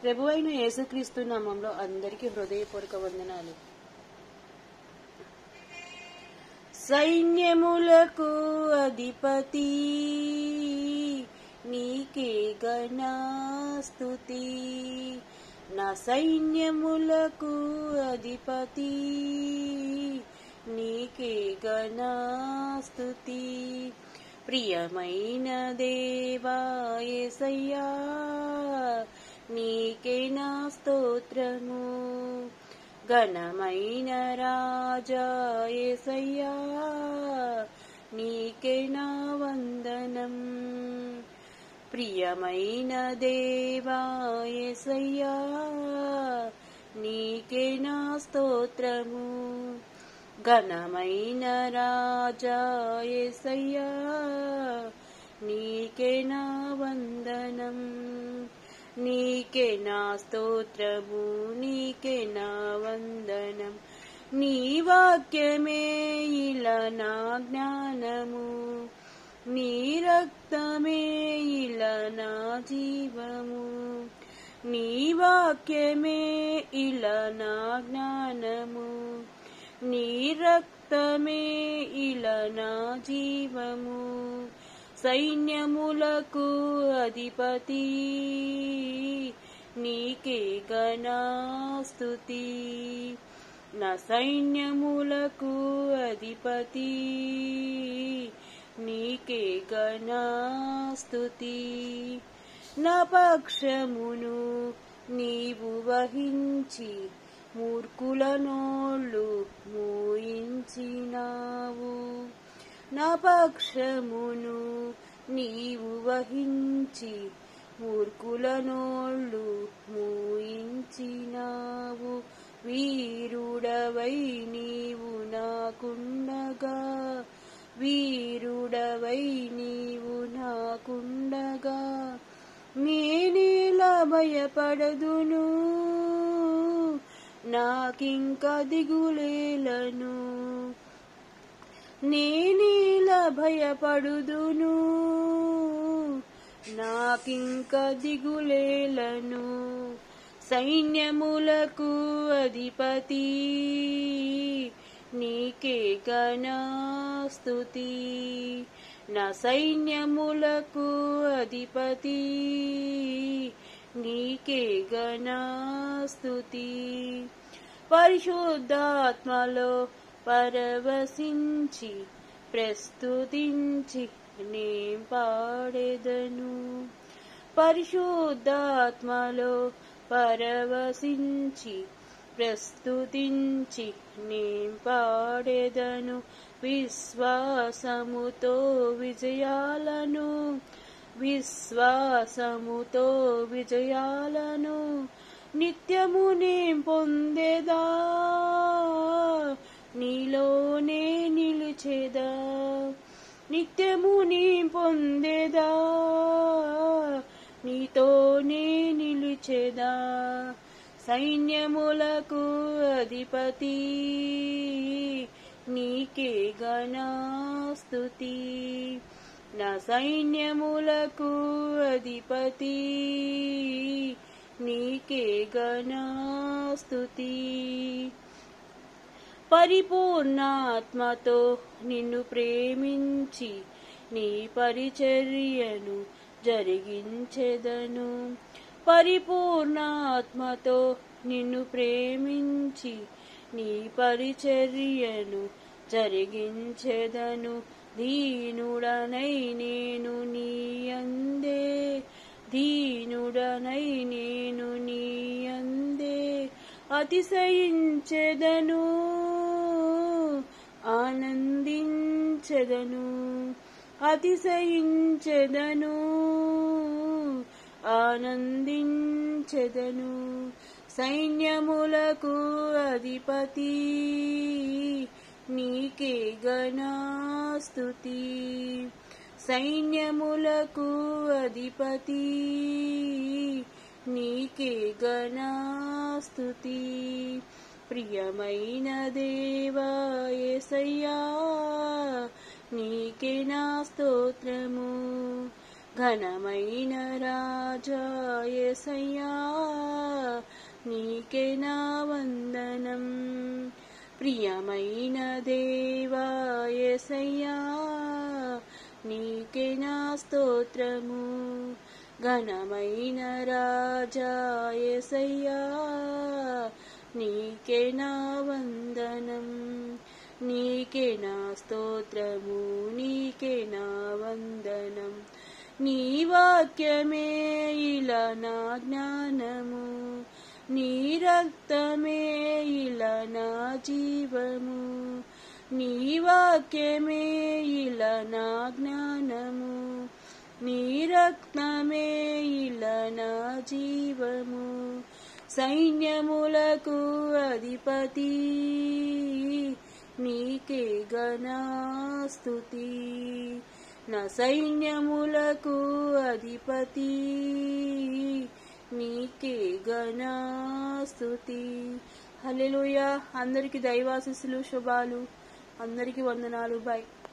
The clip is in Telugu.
ప్రభువైన యేసుక్రీస్తు నామంలో అందరికీ హృదయపూర్వక వందనాలు. సైన్యములకు అధిపతి నీకే ఘనస్తుతి, నా సైన్యములకు అధిపతి నీకే ఘనస్తుతి. ప్రియమైన దేవా యేసయ్యా నీకే నా స్తోత్రము, ఘనమైన రాజా యేసయ్యా నీకే నా వందనం. ప్రియమైన దేవా యేసయ్యా నీకే నా స్తోత్రము, ఘనమైన రాజా యేసయ్యా నీకే నా వందనం. నీకే నా స్తోత్రము, నీకే నా వందనం. నీ వాక్యమే ఇలా నా జ్ఞానము, నీ రక్తమే ఇలా నా జీవము. నీ వాక్యమే ఇలా నా జ్ఞానము, నీ రక్తమే ఇలా నా జీవము. సైన్యములకు అధిపతి నీకే ఘనస్తుతి, నా సైన్యములకు అధిపతి నీకే ఘనస్తుతి. నా పక్షమును నీవు వహించి మూర్ఖుల నోళ్ళు మూయించినావు. నా పక్షమును నీవు వహించి మూర్ఖుల నోళ్ళు మూయించినావు. వీరుడవై నీవు నాకుండగా, వీరుడవై నీవు నాకుండగా, నేనేలా భయపడదును, నాకింక దిగులేలను. నేనేలా భయపడుదును, నాకింక దిగులేలను. సైన్యములకు అధిపతి నీకే ఘనస్తుతి, నా సైన్యములకు అధిపతి నీకే ఘనస్తుతి. పరిశుద్ధాత్మలో పరవశించి ప్రస్తుతించి నేం పాడెదను. పరిశుద్ధాత్మలో పరవశించి ప్రస్తుతించి నేం పాడెదను. విశ్వాసముతో విజయాలను, విశ్వాసముతో విజయాలను నిత్యము నేం పొందేదా, నీలోనే నిలిచేదా. నిత్యము నీ పొందేదా, నీతోనే నిలిచేదా. సైన్యములకు అధిపతి నీకే ఘనస్తుతి, నా సైన్యములకు అధిపతి నీకే ఘనస్తుతి. పరిపూర్ణాత్మతో నిన్ను ప్రేమించి నీ పరిచర్యను జరిగించెదను. పరిపూర్ణాత్మతో నిన్ను ప్రేమించి నీ పరిచర్యను జరిగించెదను. దీనుడనై నేను నీ యందే, దీనుడనై నేను నీ యందే అతిశయించెదను, ఆనందించెదను. అతిశయించెదను, ఆనందించెదను. సైన్యములకు అధిపతి నీకే ఘనస్తుతి, సైన్యములకు అధిపతి నీకే ఘనస్తుతి. ప్రియమైన దేవా యేసయ్యా నీకే నా స్తోత్రము, ఘనమైన రాజా యేసయ్యా నీకే నా వందనం. ప్రియమైన దేవా యేసయ్యా నీకే నా స్తోత్రము. ఘనమైన రాజా యేసయ్యా నీకే నా వందనం. నీకే నా స్తోత్రము, నీకే నా వందనం. నీ వాక్యమే ఇలా నా జ్ఞానము, నీ రక్తమే ఇలా నా జీవము. నీ వాక్యమే ఇలా నా జ్ఞానము, నీ రక్తమే ఇలా నా జీవము. సైన్యములకు అధిపతి నీకే ఘనస్తుతి. నా సైన్యములకు అధిపతి నీకే ఘనస్తుతి. హల్లెలూయా. అందరికీ దైవాశీస్సులు, శుభాలు. అందరికీ వందనాలు. బై.